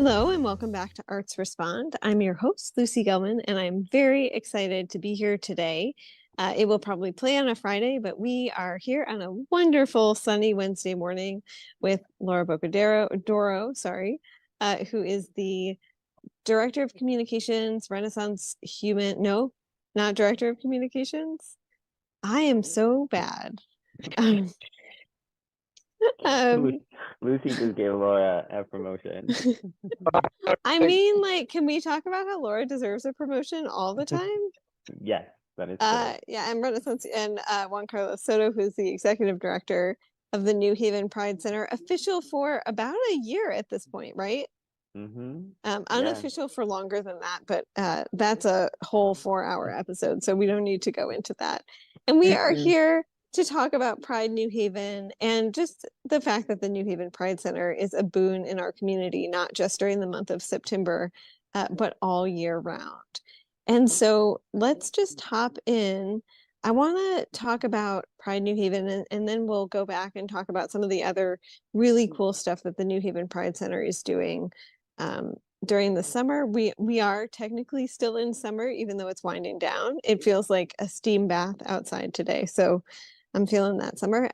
Hello and welcome back to Arts Respond. I'm your host, Lucy Gellman, and I'm very excited to be here today. It will probably play on a Friday, but we are here on a wonderful sunny Wednesday morning with Laura Bocadoro, who is the Director of Communications, Renaissance Human. No, not Director of Communications. I am so bad. Lucy just gave Laura a promotion. I mean, like, can we talk about how Laura deserves a promotion all the time? Yes, that is true. Yeah, and Renaissance and Juan Carlos Soto, who's the executive director of the New Haven Pride Center, official for about a year at this point, right? Unofficial for longer than that, but that's a whole 4-hour episode, so we don't need to go into that. And we are here to talk about Pride New Haven and just the fact that the New Haven Pride Center is a boon in our community, not just during the month of September, but all year round. And so let's just hop in. I want to talk about Pride New Haven, and then we'll go back and talk about some of the other really cool stuff that the New Haven Pride Center is doing during the summer. We are technically still in summer, even though it's winding down. It feels like a steam bath outside today, so I'm feeling that summer.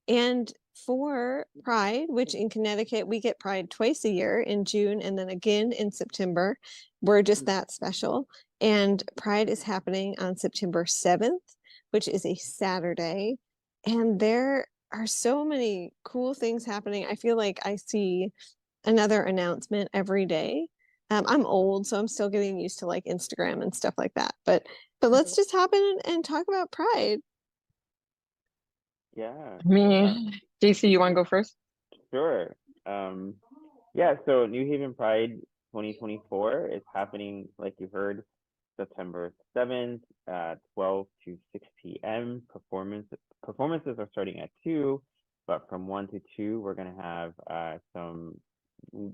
And for Pride, which in Connecticut, we get Pride twice a year, in June and then again in September. We're just that special. And Pride is happening on September 7th, which is a Saturday. And there are so many cool things happening. I feel like I see another announcement every day. I'm old, so I'm still getting used to like Instagram and stuff like that. But let's just hop in and talk about Pride. Yeah. Me, JC, you want to go first? Sure. Yeah, so New Haven Pride 2024 is happening, like you heard, September 7th at 12 to 6 p.m. Performances are starting at 2, but from 1 to 2, we're going to have some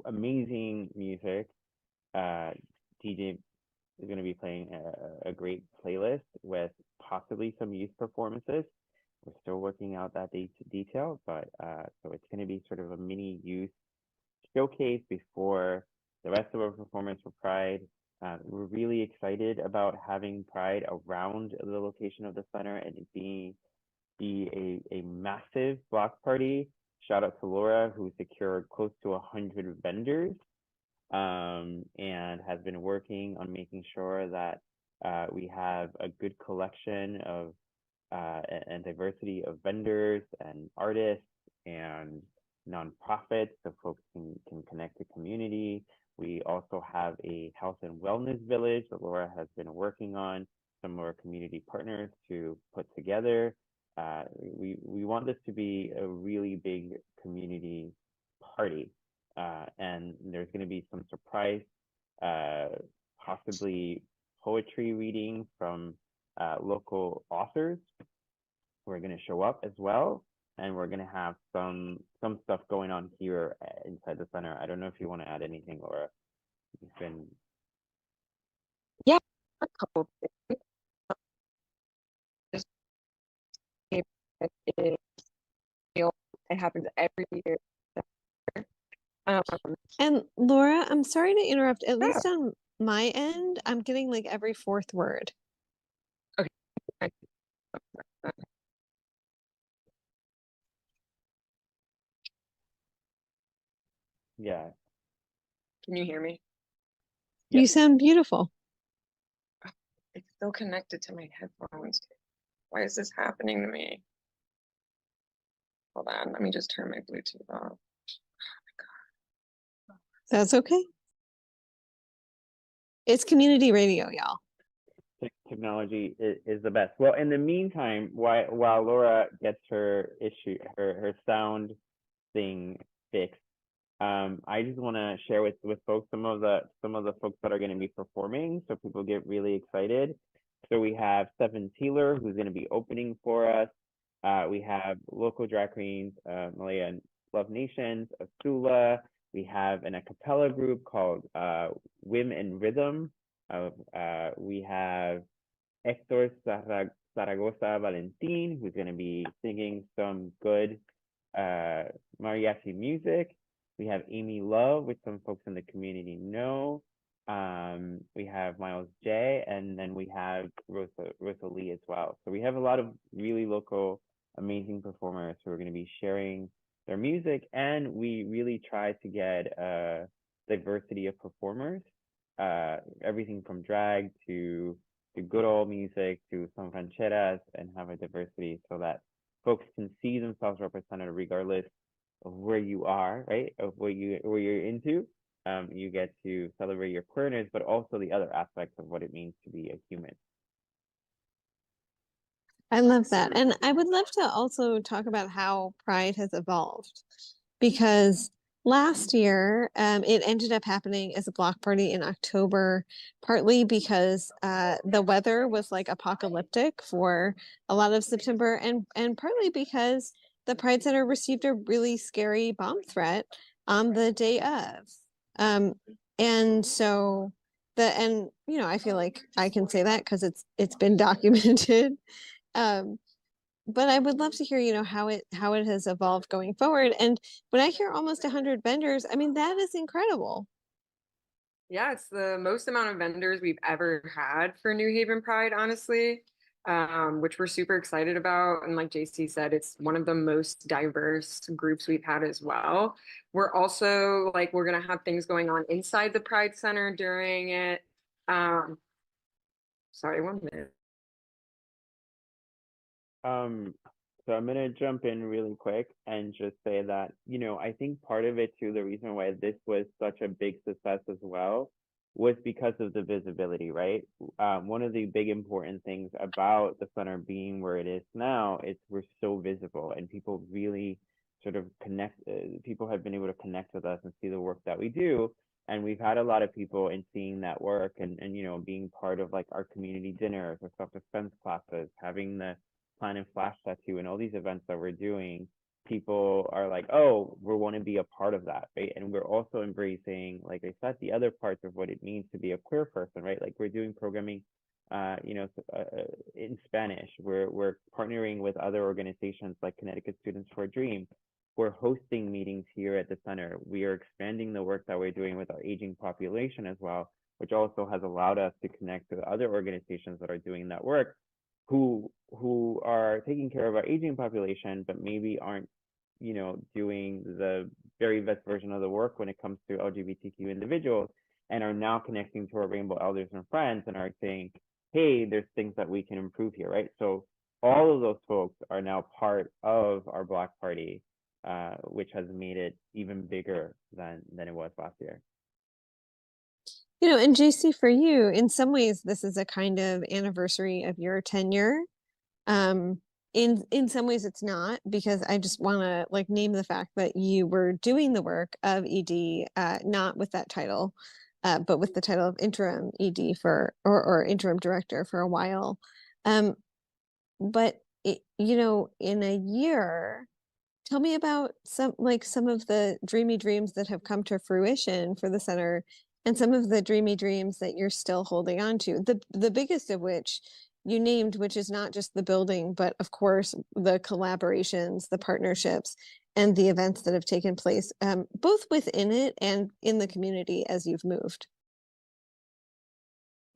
amazing music. DJ is going to be playing a great playlist with possibly some youth performances. We're still working out that detail, but so it's going to be sort of a mini youth showcase before the rest of our performance for Pride. We're really excited about having Pride around the location of the center and it be a massive block party. Shout out to Laura, who secured close to 100 vendors and has been working on making sure that we have a good collection of and diversity of vendors and artists and nonprofits so folks can connect to community. We also have a health and wellness village that Laura has been working on, some of our community partners to put together. We want this to be a really big community party, and there's going to be some surprise, possibly poetry reading from local authors who are going to show up as well, and we're going to have some stuff going on here inside the center. I don't know if you want to add anything, Laura. You've been A couple things. It happens every year. And Laura, I'm sorry to interrupt. At least on my end, I'm getting like every fourth word. Okay. Yeah. Can you hear me? You sound beautiful. It's still connected to my headphones. Why is this happening to me? Hold on, let me just turn my Bluetooth off. That's okay. It's community radio, y'all. Technology is the best. Well, in the meantime, while Laura gets her sound thing fixed, I just want to share with folks some of the folks that are going to be performing, so people get really excited. So we have Seven Taylor, who's going to be opening for us. We have local drag queens, Malaya and Love Nations, Azula. We have an a cappella group called Whim and Rhythm. We have Hector Zaragoza Valentin, who's going to be singing some good mariachi music. We have Amy Love, which some folks in the community know. We have Miles J, and then we have Rosa Lee as well. So we have a lot of really local, amazing performers who are going to be sharing their music, and we really try to get a diversity of performers, everything from drag to good old music to some rancheras, and have a diversity so that folks can see themselves represented regardless of where you are, right? Of what you're into. You get to celebrate your queerness, but also the other aspects of what it means to be a human. I love that. And I would love to also talk about how Pride has evolved because last year it ended up happening as a block party in October, partly because the weather was like apocalyptic for a lot of September, and partly because the Pride Center received a really scary bomb threat on the day of. Um, and so and I feel like I can say that because it's been documented. Um, but I would love to hear, how it has evolved going forward. And when I hear almost 100 vendors, I mean, that is incredible. Yeah, it's the most amount of vendors we've ever had for New Haven Pride, honestly, which we're super excited about. And like JC said, it's one of the most diverse groups we've had as well. We're also we're gonna have things going on inside the Pride Center during it. Sorry, 1 minute. So I'm gonna jump in really quick and just say that, I think part of it too, the reason why this was such a big success as well was because of the visibility, right? One of the big important things about the center being where it is now is we're so visible, and people really sort of people have been able to connect with us and see the work that we do. And we've had a lot of people in seeing that work and being part of like our community dinners or self-defense classes, having the plan and flash tattoo and all these events that we're doing. People are like, oh, we want to be a part of that, right? And we're also embracing, like I said, the other parts of what it means to be a queer person, right? Like we're doing programming in Spanish. We're partnering with other organizations like Connecticut Students for a Dream. We're hosting meetings here at the center. We are expanding the work that we're doing with our aging population as well, which also has allowed us to connect to other organizations that are doing that work, who are taking care of our aging population, but maybe aren't, doing the very best version of the work when it comes to LGBTQ individuals, and are now connecting to our rainbow elders and friends and are saying, hey, there's things that we can improve here, right? So all of those folks are now part of our block party, which has made it even bigger than it was last year. And JC, for you, in some ways, this is a kind of anniversary of your tenure. In some ways it's not, because I just want to name the fact that you were doing the work of ED, not with that title, but with the title of interim ED or interim director for a while. But in a year, tell me about some of the dreamy dreams that have come to fruition for the center, and some of the dreamy dreams that you're still holding on to. The biggest of which you named, which is not just the building, but of course the collaborations, the partnerships, and the events that have taken place, both within it and in the community as you've moved.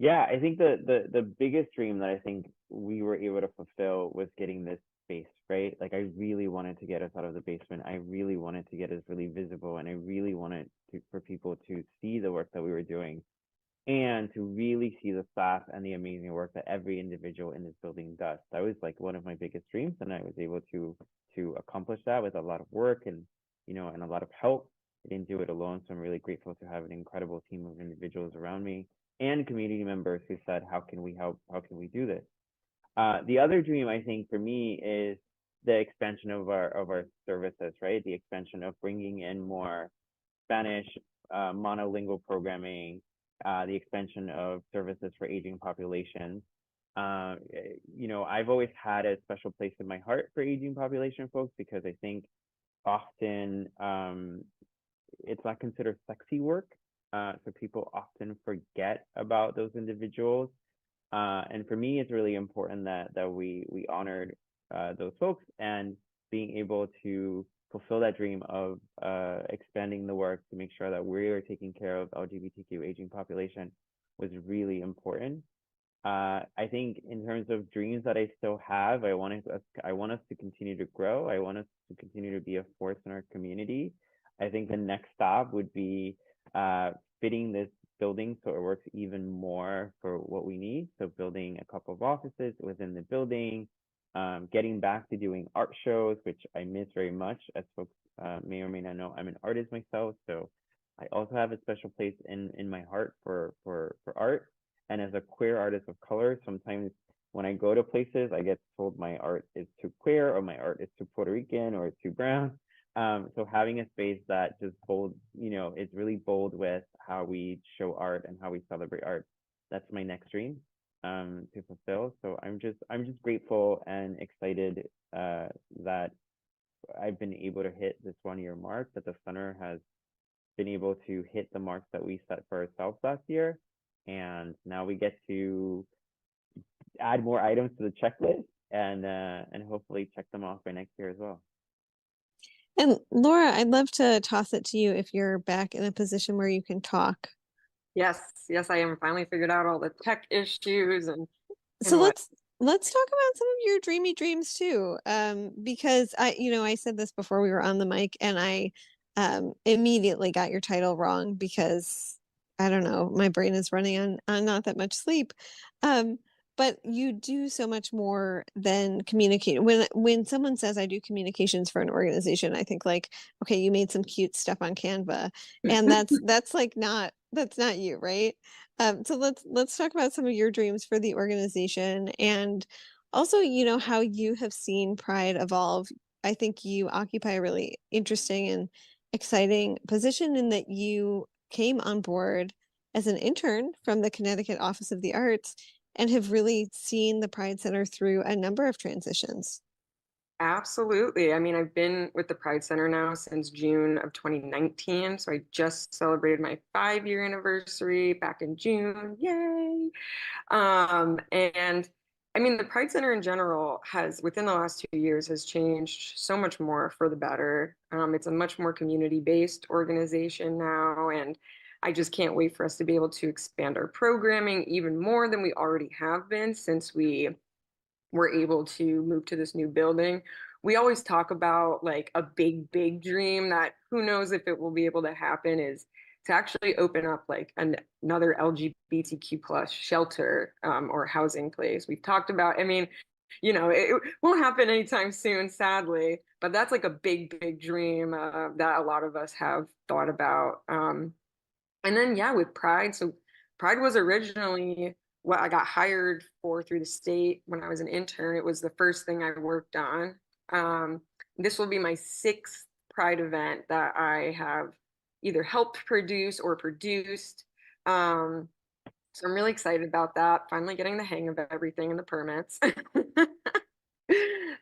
Yeah, I think the biggest dream that I think we were able to fulfill was getting this space, right? Like I really wanted to get us out of the basement. I really wanted to get us really visible, and I really wanted for people to see the work that we were doing, and to really see the staff and the amazing work that every individual in this building does. That was like one of my biggest dreams, and I was able to accomplish that with a lot of work and and a lot of help. I didn't do it alone, so I'm really grateful to have an incredible team of individuals around me and community members who said, how can we help? How can we do this? The other dream, I think, for me is the expansion of our services, right? The expansion of bringing in more Spanish monolingual programming, the expansion of services for aging populations. I've always had a special place in my heart for aging population folks, because I think often it's not considered sexy work. So people often forget about those individuals. And for me, it's really important that we honored those folks, and being able to fulfill that dream of expanding the work to make sure that we are taking care of LGBTQ aging population was really important. I think in terms of dreams that I still have, I want us to continue to grow. I want us to continue to be a force in our community. I think the next stop would be fitting this building so it works even more for what we need. So building a couple of offices within the building, getting back to doing art shows, which I miss very much. As folks may or may not know, I'm an artist myself, so I also have a special place in my heart for art. And as a queer artist of color, sometimes when I go to places, I get told my art is too queer or my art is too Puerto Rican or too brown. So having a space that just bold, is really bold with how we show art and how we celebrate art. That's my next dream to fulfill. So I'm just grateful and excited that I've been able to hit this 1 year mark, that the center has been able to hit the marks that we set for ourselves last year. And now we get to add more items to the checklist and hopefully check them off by next year as well. And Laura, I'd love to toss it to you if you're back in a position where you can talk. Yes, I am. Finally figured out all the tech issues and so what. let's talk about some of your dreamy dreams too. Because I said this before we were on the mic, and I immediately got your title wrong because I don't know, my brain is running on not that much sleep. But you do so much more than communicate. When someone says I do communications for an organization, I think like, okay, you made some cute stuff on Canva, and that's like that's not you, right? So let's talk about some of your dreams for the organization, and also, how you have seen Pride evolve. I think you occupy a really interesting and exciting position in that you came on board as an intern from the Connecticut Office of the Arts and have really seen the Pride Center through a number of transitions. Absolutely. I mean, I've been with the Pride Center now since June of 2019. So I just celebrated my 5-year anniversary back in June. Yay. And I mean, the Pride Center in general has, within the last 2 years, has changed so much more for the better. It's a much more community-based organization now, and I just can't wait for us to be able to expand our programming even more than we already have been since we were able to move to this new building. We always talk about like a big dream that who knows if it will be able to happen, is to actually open up like another LGBTQ plus shelter or housing place. We've talked about, I mean, it won't happen anytime soon, sadly, but that's like a big dream that a lot of us have thought about. And then, yeah, with Pride. So Pride was originally what I got hired for through the state when I was an intern. It was the first thing I worked on. This will be my 6th Pride event that I have either helped produce or produced. So I'm really excited about that. Finally getting the hang of everything and the permits.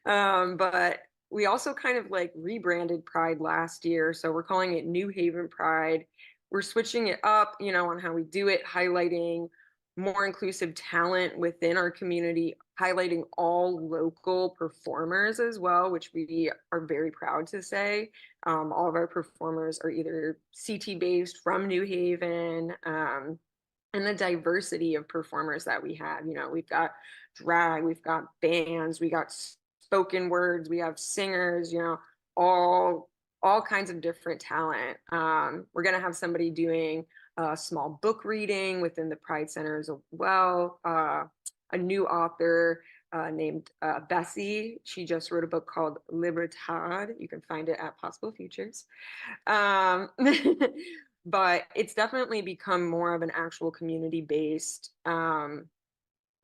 But we also kind of like rebranded Pride last year. So we're calling it New Haven Pride. We're switching it up, on how we do it, highlighting more inclusive talent within our community, highlighting all local performers as well, which we are very proud to say. All of our performers are either CT based from New Haven, and the diversity of performers that we have. We've got drag, we've got bands, we got spoken words, we have singers, all kinds of different talent. We're going to have somebody doing a small book reading within the Pride Center as well. A new author named Bessie. She just wrote a book called Libertad. You can find it at Possible Futures. But it's definitely become more of an actual community-based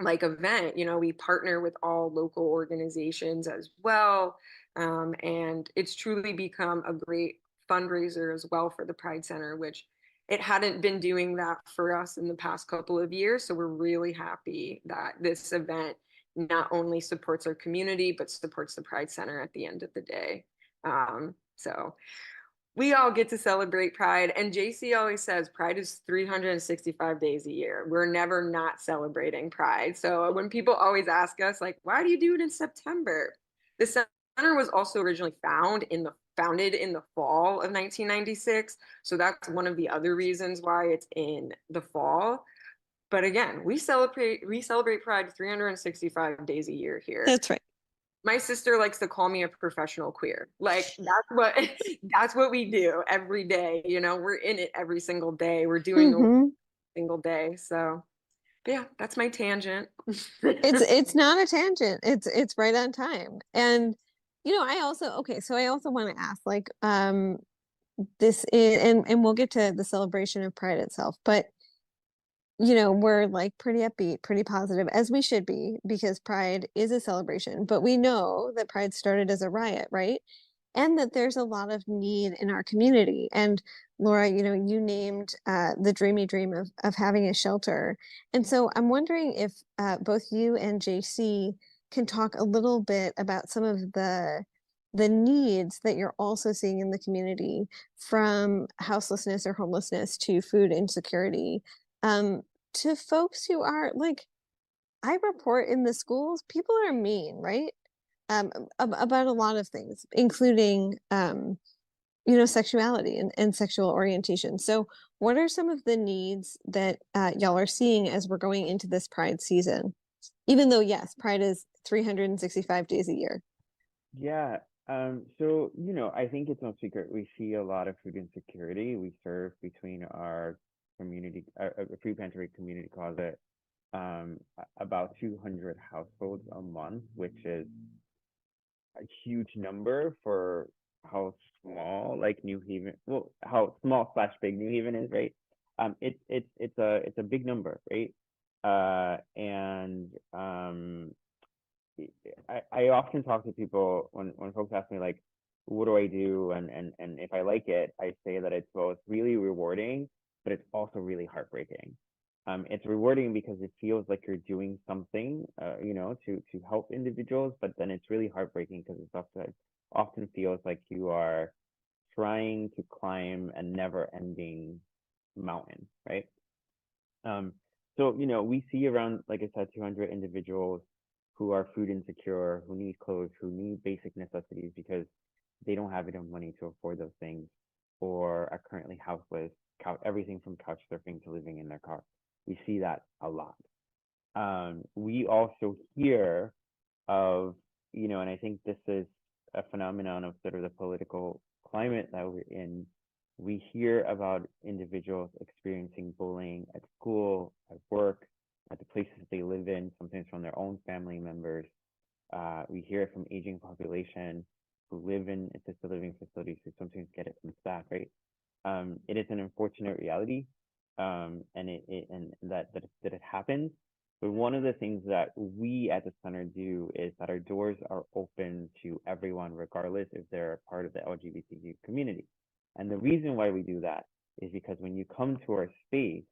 like event. We partner with all local organizations as well. And it's truly become a great fundraiser as well for the Pride Center, which it hadn't been doing that for us in the past couple of years. So we're really happy that this event not only supports our community, but supports the Pride Center at the end of the day. So we all get to celebrate Pride. And JC always says Pride is 365 days a year. We're never not celebrating Pride. So when people always ask us, like, why do you do it in September? The center was also originally found in the founded in the fall of 1996. So that's one of the other reasons why it's in the fall. But again, we celebrate Pride 365 days a year here. That's right. My sister likes to call me a professional queer. Like that's what we do every day. You know, we're in it every single day. We're doing a single day. So but yeah, that's my tangent. It's not a tangent. It's right on time. And I also want to ask, like, this is, and we'll get to the celebration of Pride itself, but we're like pretty upbeat, pretty positive, as we should be, because Pride is a celebration. But we know that Pride started as a riot, right? And that there's a lot of need in our community. And Laura, you named the dreamy dream of having a shelter. And so I'm wondering if both you and JC can talk a little bit about some of the needs that you're also seeing in the community, from houselessness or homelessness to food insecurity. To folks who are like, I report in the schools, people are mean, right? About a lot of things, including, sexuality and sexual orientation. So, what are some of the needs that y'all are seeing as we're going into this Pride season? Even though, yes, Pride is 365 days a year. Yeah. So, I think it's no secret. We see a lot of food insecurity. We serve between our community, food pantry community closet, about 200 households a month, which is a huge number for how small like New Haven, well, how small slash big New Haven is, right? It's a big number, right? And I often talk to people when folks ask me like, what do I do? And if I like it, I say that it's both really rewarding, but it's also really heartbreaking. It's rewarding because it feels like you're doing something, to help individuals, but then it's really heartbreaking because it often feels like you are trying to climb a never-ending mountain, right? So we see around, like I said, 200 individuals who are food insecure, who need clothes, who need basic necessities because they don't have enough money to afford those things, or are currently houseless, everything from couch surfing to living in their car. We see that a lot. We also hear of, and I think this is a phenomenon of sort of the political climate that we're in. We hear about individuals experiencing bullying at school, at work, at the places they live in, sometimes from their own family members. We hear it from aging population who live in assisted living facilities, who sometimes get it from staff, right? It is an unfortunate reality, and that it happens. But one of the things that we at the center do is that our doors are open to everyone, regardless if they're a part of the LGBTQ community. And the reason why we do that is because when you come to our space,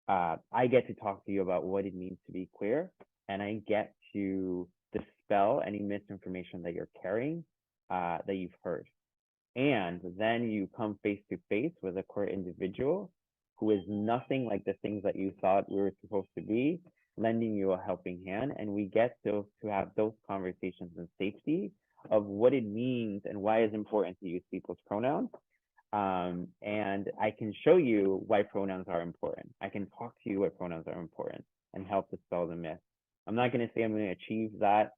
I get to talk to you about what it means to be queer, and I get to dispel any misinformation that you're carrying, that you've heard. And then you come face to face with a queer individual who is nothing like the things that you thought we were supposed to be, lending you a helping hand. And we get to have those conversations in safety of what it means and why it's important to use people's pronouns. And I can show you why pronouns are important. I can talk to you why pronouns are important and help dispel the myth. I'm not going to say I'm going to achieve that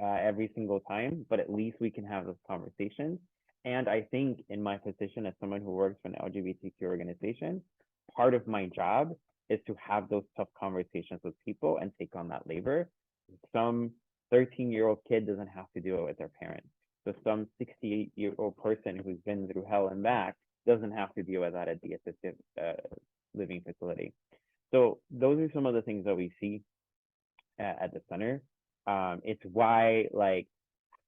every single time, but at least we can have those conversations. And I think in my position as someone who works for an LGBTQ organization, part of my job is to have those tough conversations with people and take on that labor. Some 13-year-old kid doesn't have to do it with their parents. So some 68-year-old person who's been through hell and back doesn't have to deal with that at the assisted living facility. So those are some of the things that we see at the center. It's why like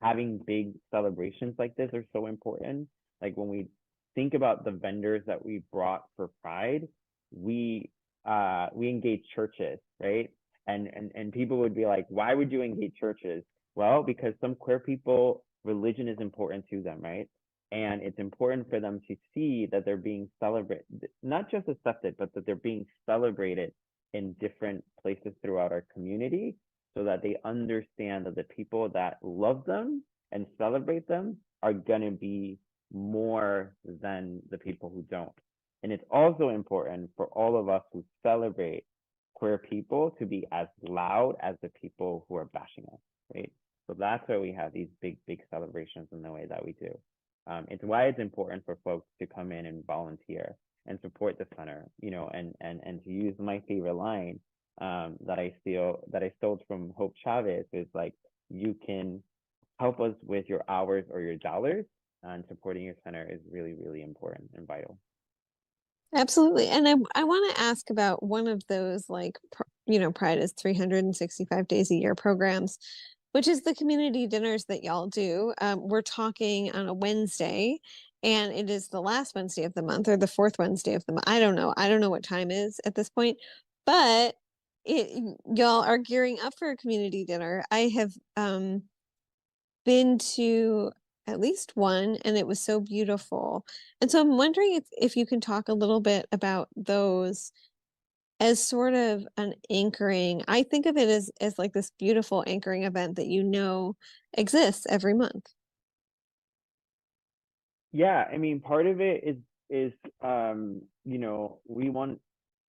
having big celebrations like this are so important. Like when we think about the vendors that we brought for Pride, we engage churches, right? And people would be like, why would you engage churches? Well, because some queer people, religion is important to them, right? And it's important for them to see that they're being celebrated, not just accepted, but that they're being celebrated in different places throughout our community, so that they understand that the people that love them and celebrate them are going to be more than the people who don't. And it's also important for all of us who celebrate queer people to be as loud as the people who are bashing us, right? So that's why we have these big, big celebrations in the way that we do. It's why it's important for folks to come in and volunteer and support the center, you know, and to use my favorite line that I stole from Hope Chavez is like, you can help us with your hours or your dollars, and supporting your center is really, really important and vital. Absolutely. And I want to ask about one of those, like, you know, Pride is 365 days a year programs, which is the community dinners that y'all do. We're talking on a Wednesday, and it is the last Wednesday of the month or the fourth Wednesday of the month. I don't know. I don't know what time is at this point, but y'all are gearing up for a community dinner. I have been to at least one, and it was so beautiful. And so I'm wondering if you can talk a little bit about those as sort of an anchoring. I think of it as like this beautiful anchoring event that, you know, exists every month. Yeah, I mean, part of it is you know, we want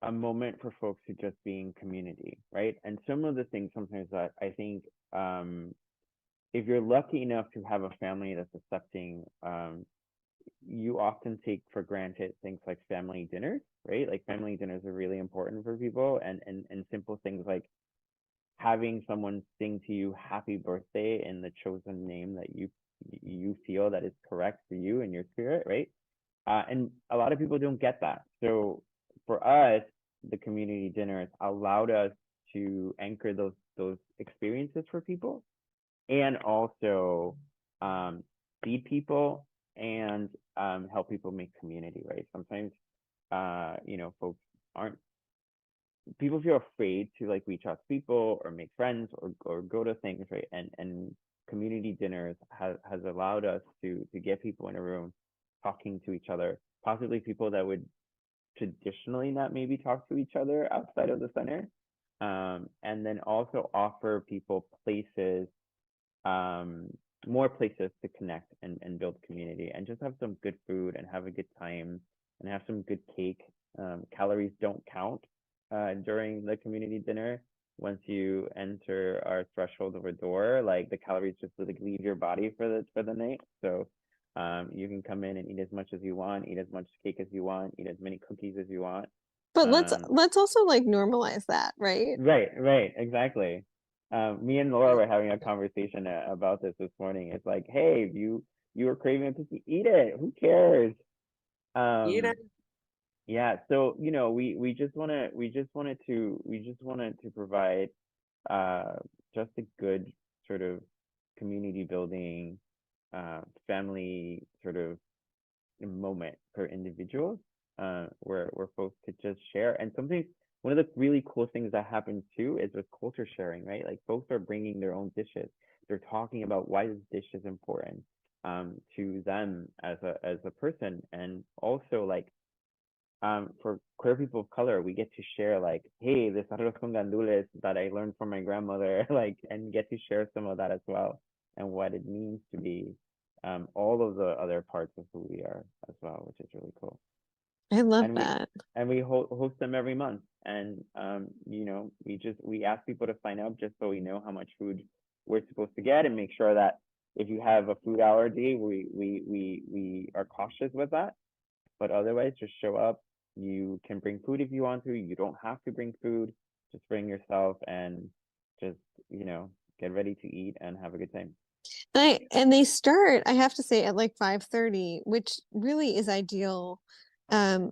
a moment for folks to just be in community, right? And some of the things sometimes that I think if you're lucky enough to have a family that's accepting, you often take for granted things like family dinners, right? Like family dinners are really important for people, and simple things like having someone sing to you happy birthday in the chosen name that you feel that is correct for you and your spirit, right? And a lot of people don't get that. So for us, the community dinners allowed us to anchor those experiences for people, and also feed people and help people make community, right? Sometimes you know, folks aren't people feel afraid to like reach out to people or make friends or go to things, right? And community dinners has allowed us to get people in a room talking to each other, possibly people that would traditionally not maybe talk to each other outside of the center, and then also offer people places, more places to connect and build community and just have some good food and have a good time and have some good cake. Calories don't count during the community dinner. Once you enter our threshold of a door, like the calories just like leave your body for the night. So you can come in and eat as much as you want, eat as much cake as you want, eat as many cookies as you want. But let's also like normalize that, right? Right, exactly. Me and Laura were having a conversation about this morning. It's like, hey, you were craving a cookie, eat it. Who cares? Eat Um, it. yeah. So you know, we just wanted to provide uh just a good sort of community building, family sort of moment for individuals, where folks could just share. And something, one of the really cool things that happens too is with culture sharing, right? Like folks are bringing their own dishes. They're talking about why this dish is important to them as a person, and also like for queer people of color, we get to share like, hey, this arroz con gandules that I learned from my grandmother, like, and get to share some of that as well, and what it means to be all of the other parts of who we are as well, which is really cool. I love And that. we host them every month, and you know, we ask people to sign up just so we know how much food we're supposed to get, and make sure that if you have a food allergy, we are cautious with that. But otherwise, just show up. You can bring food if you want to. You don't have to bring food. Just bring yourself and just, you know, get ready to eat and have a good time. And they start, I have to say, at like 5:30, which really is ideal. Um,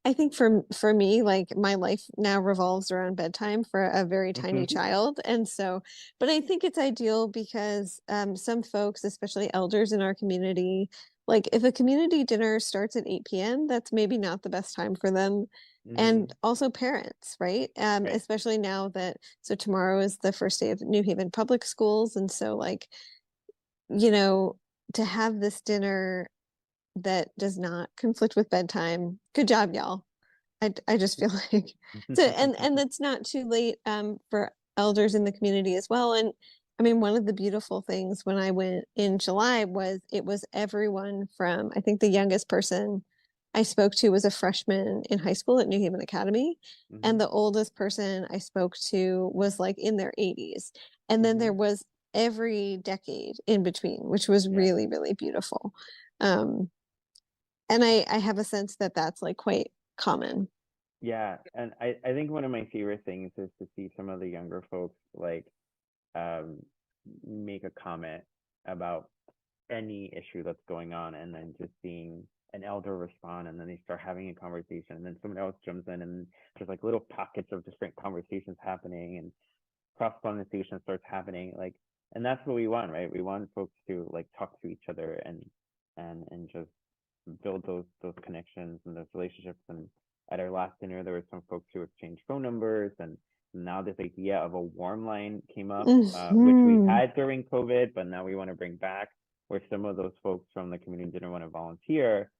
I think for me, like my life now revolves around bedtime for a very tiny child. And so, but I think it's ideal because some folks, especially elders in our community, like if a community dinner starts at 8 p.m., that's maybe not the best time for them. And also parents, right? Right. Especially now that, so tomorrow is the first day of New Haven public schools. And so like, you know, to have this dinner that does not conflict with bedtime. Good job, y'all. I just feel like so, and that's not too late for elders in the community as well. And I mean, one of the beautiful things when I went in July was it was everyone from, I think the youngest person I spoke to was a freshman in high school at New Haven Academy. And the oldest person I spoke to was like in their 80s. And then there was every decade in between, which was really, really beautiful. And I have a sense that that's like quite common. Yeah, and I think one of my favorite things is to see some of the younger folks like um make a comment about any issue that's going on, and then just seeing an elder respond, and then they start having a conversation, and then someone else jumps in, and there's like little pockets of different conversations happening, and cross conversation starts happening, like, and that's what we want, right? We want folks to like talk to each other and just build those connections and those relationships. And at our last dinner, there were some folks who exchanged phone numbers, and now this idea of a warm line came up, which we had during COVID, but now we want to bring back, where some of those folks from the community didn't want to volunteer,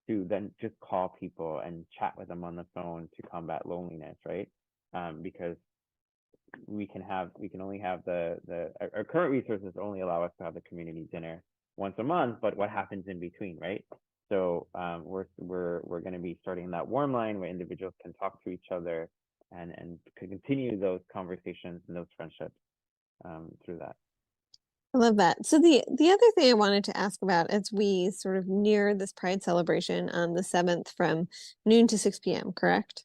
to then just call people and chat with them on the phone to combat loneliness, right? Because we can only have our current resources only allow us to have the community dinner once a month, but what happens in between, right? So we're going to be starting that warm line where individuals can talk to each other and continue those conversations and those friendships through that. I love that. So the other thing I wanted to ask about as we sort of near this Pride celebration on the 7th from noon to 6 p.m., correct?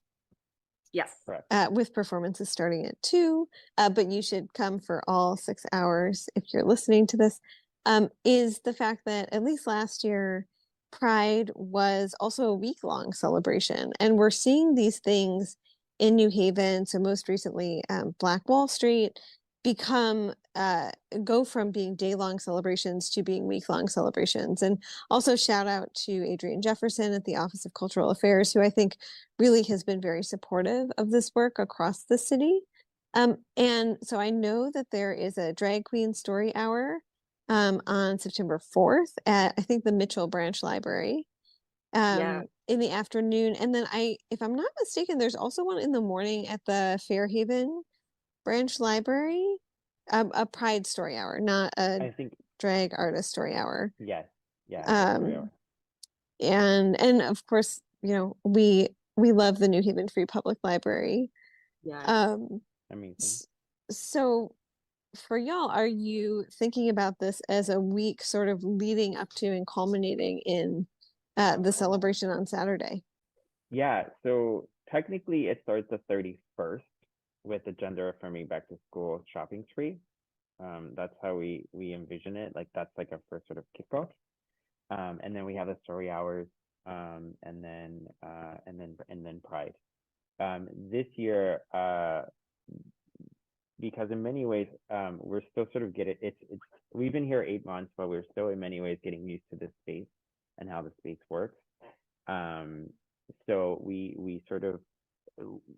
Yes. Correct. With performances starting at 2, but you should come for all 6 hours if you're listening to this, is the fact that at least last year, Pride was also a week-long celebration. And we're seeing these things in New Haven. So most recently, Black Wall Street become go from being day-long celebrations to being week-long celebrations. And also shout out to Adrienne Jefferson at the Office of Cultural Affairs, who I think really has been very supportive of this work across the city. And so I know that there is a drag queen story hour on September 4th at, I think, the Mitchell Branch Library in the afternoon. And then if I'm not mistaken, there's also one in the morning at the Fairhaven Branch Library, a Pride story hour, not a I think drag artist story hour. yes, yeah, story hour. And of course, you know, we love the New Haven Free Public Library. Amazing. So for y'all, are you thinking about this as a week sort of leading up to and culminating in the celebration on Saturday? Yeah, so technically it starts the 31st with the gender affirming back to school shopping spree. That's how we envision it. Like that's like our first sort of kickoff. And then we have the story hours, and then Pride. This year, because in many ways, we're still sort of we've been here 8 months, but we're still in many ways getting used to this space and how the space works. So we sort of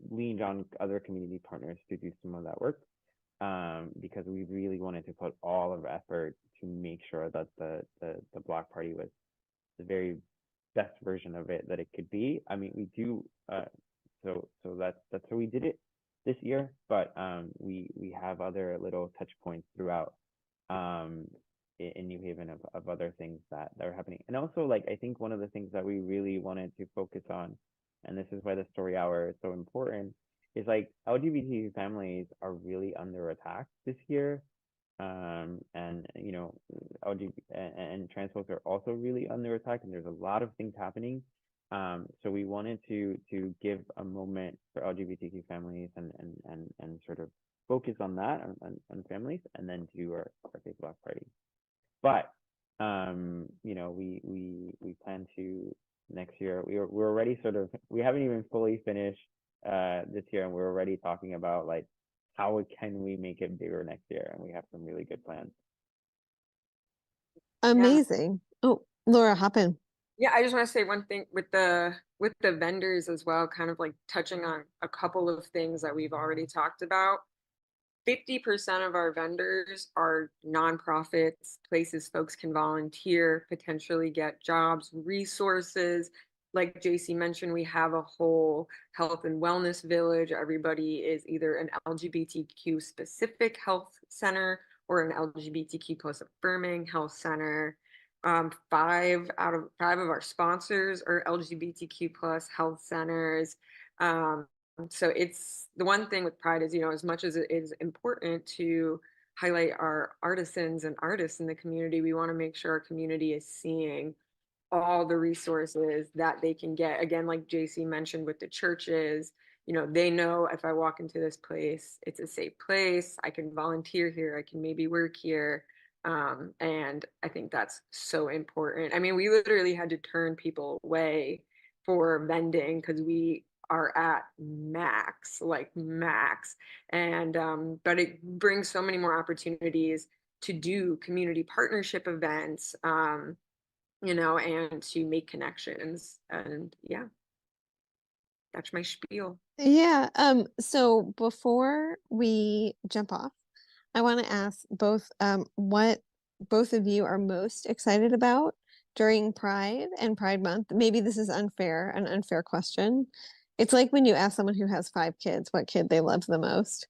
leaned on other community partners to do some of that work, because we really wanted to put all of effort to make sure that the block party was the very best version of it that it could be. I mean, we do so that's how we did it this year, but we have other little touch points throughout in New Haven of other things that are happening. And also, like, I think one of the things that we really wanted to focus on, and this is why the story hour is so important, is like LGBTQ families are really under attack this year. And you know, LGBT and trans folks are also really under attack, and there's a lot of things happening. So we wanted to give a moment for LGBTQ families and sort of focus on that, on families, and then do our big block party. But you know, we plan to next year. We're already sort of, we haven't even fully finished this year, and we're already talking about like how can we make it bigger next year, and we have some really good plans. Amazing. Oh, Laura, hop in. Yeah, I just want to say one thing with the vendors as well, kind of like touching on a couple of things that we've already talked about. 50% of our vendors are nonprofits, places folks can volunteer, potentially get jobs, resources. Like JC mentioned, we have a whole health and wellness village. Everybody is either an LGBTQ specific health center or an LGBTQ plus affirming health center. 5 of our sponsors are LGBTQ plus health centers. So it's the one thing with Pride is, as much as it is important to highlight our artisans and artists in the community, we want to make sure our community is seeing all the resources that they can get. Again, like JC mentioned with the churches, they know if I walk into this place, it's a safe place. I can volunteer here. I can maybe work here. And I think that's so important. I mean, we literally had to turn people away for vending because we are at max, like max. And but it brings so many more opportunities to do community partnership events, and to make connections. And yeah, that's my spiel. Yeah. So before we jump off, I want to ask both what both of you are most excited about during Pride and Pride Month. Maybe this is an unfair question. It's like when you ask someone who has 5 kids what kid they love the most.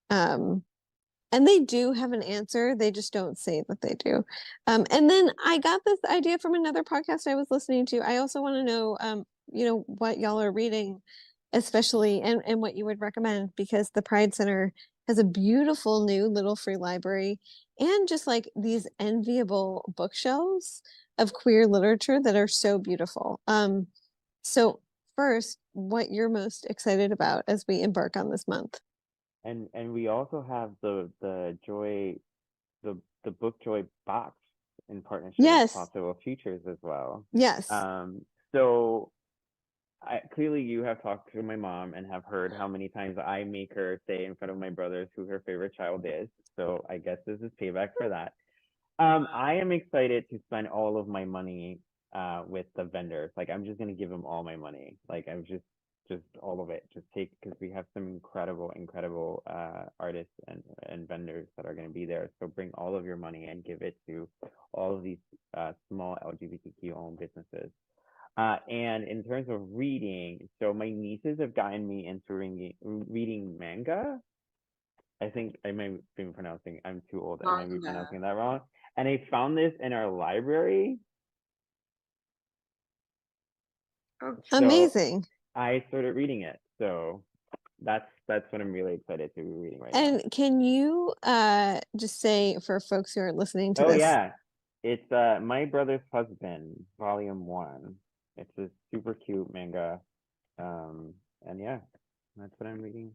And they do have an answer. They just don't say that they do. And then I got this idea from another podcast I was listening to. I also want to know, what y'all are reading, especially, and what you would recommend, because the Pride Center has a beautiful new little free library and just like these enviable bookshelves of queer literature that are so beautiful. So first, what you're most excited about as we embark on this month. And we also have the Joy the Book Joy box in partnership with Yes. Possible Futures as well. Yes. So clearly you have talked to my mom and have heard how many times I make her say in front of my brothers who her favorite child is. So I guess this is payback for that. I am excited to spend all of my money with the vendors. Like I'm just gonna give them all my money. Like I'm just all of it. Just take, because we have some incredible artists and vendors that are gonna be there. So bring all of your money and give it to all of these small LGBTQ owned businesses. And in terms of reading, so my nieces have gotten me into reading manga. I think I might be pronouncing, I'm too old, I might be pronouncing that wrong. And I found this in our library. Amazing. So I started reading it. So that's what I'm really excited to be reading right now. And can you just say for folks who are listening to this? Oh yeah. It's My Brother's Husband, Volume 1. It's a super cute manga. And yeah, that's what I'm reading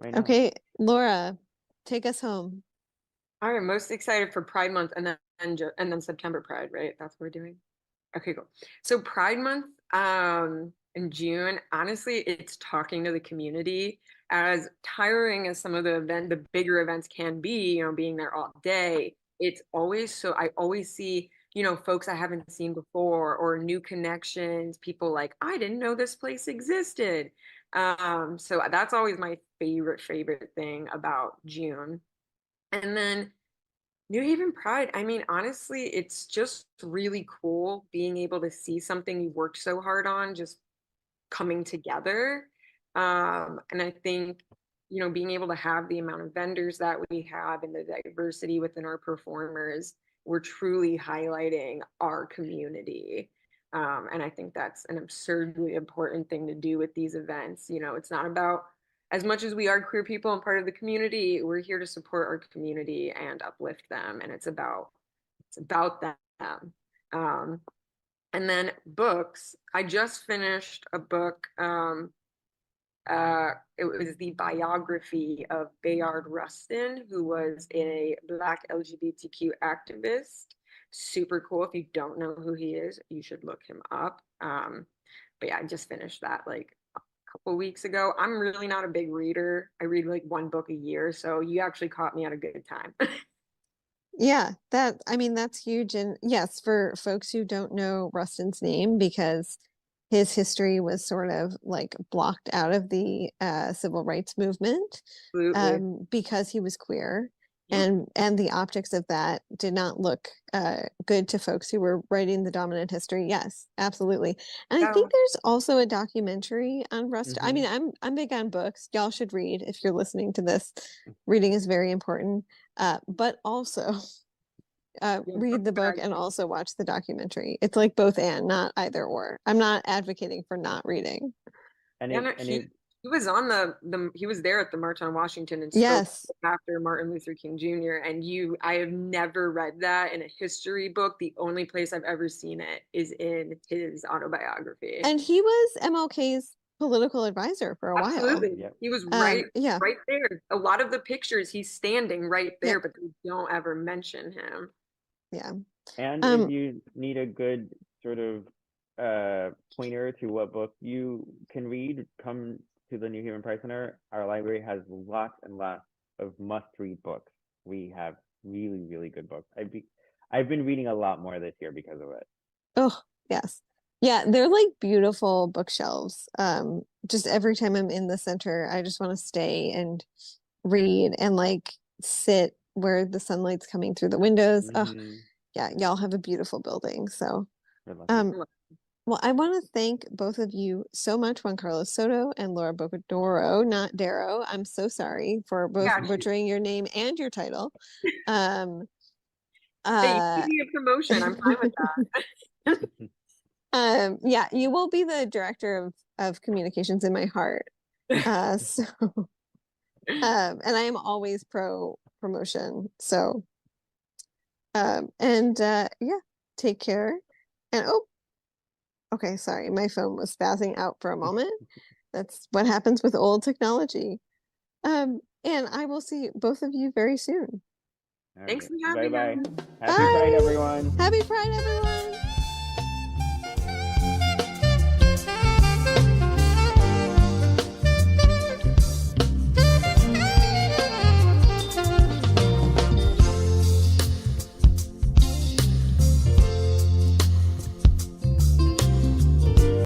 right now. Okay, Laura, take us home. All right, most excited for Pride Month and then September Pride, right? That's what we're doing. Okay, cool. So Pride Month in June, honestly, it's talking to the community. As tiring as some of the bigger events can be, being there all day, it's always so I always see, folks I haven't seen before or new connections, people like, I didn't know this place existed. So that's always my favorite thing about June. And then New Haven Pride, I mean, honestly, it's just really cool being able to see something you worked so hard on just coming together. And I think, being able to have the amount of vendors that we have and the diversity within our performers, we're truly highlighting our community. And I think that's an absurdly important thing to do with these events. It's not about, as much as we are queer people and part of the community, we're here to support our community and uplift them. And it's about them. And then books. I just finished a book. It was the biography of Bayard Rustin, who was a Black LGBTQ activist. Super cool. If you don't know who he is, you should look him up. But yeah, I just finished that like a couple weeks ago. I'm really not a big reader. I read like one book a year, so you actually caught me at a good time. Yeah, that's huge. And yes, for folks who don't know Rustin's name, because his history was sort of like blocked out of the civil rights movement because he was queer. and the optics of that did not look good to folks who were writing the dominant history. Yes, absolutely. And I think there's also a documentary on Rust. I mean, I'm big on books. Y'all should read if you're listening to this. Reading is very important. But also read the book and also watch the documentary. It's like both and, not either or. I'm not advocating for not reading. And he was on he was there at the March on Washington and spoke yes. after Martin Luther King Jr. And I have never read that in a history book. The only place I've ever seen it is in his autobiography. And he was MLK's political advisor for a while. Absolutely. He was right there. A lot of the pictures he's standing right there, but they don't ever mention him. Yeah. And if you need a good sort of pointer to what book you can read, come to the New Haven Pride Center. Our library has lots and lots of must-read books. We have really, really good books. I've been reading a lot more this year because of it. Oh, yes. Yeah, they're like beautiful bookshelves. Just every time I'm in the center, I just want to stay and read and like sit where the sunlight's coming through the windows. Oh, yeah, y'all have a beautiful building. So, well, I want to thank both of you so much, Juan Carlos Soto and Laura Bocadoro, not Darrow. I'm so sorry for both butchering your name and your title. Hey, you give me a promotion. I'm fine with that. Yeah, you will be the director of communications in my heart. So, and I am always pro promotion. So, yeah, take care. And okay, sorry, my phone was spazzing out for a moment. That's what happens with old technology. And I will see both of you very soon. Thanks for having me. Bye-bye. Happy Pride, everyone. Happy Pride, everyone.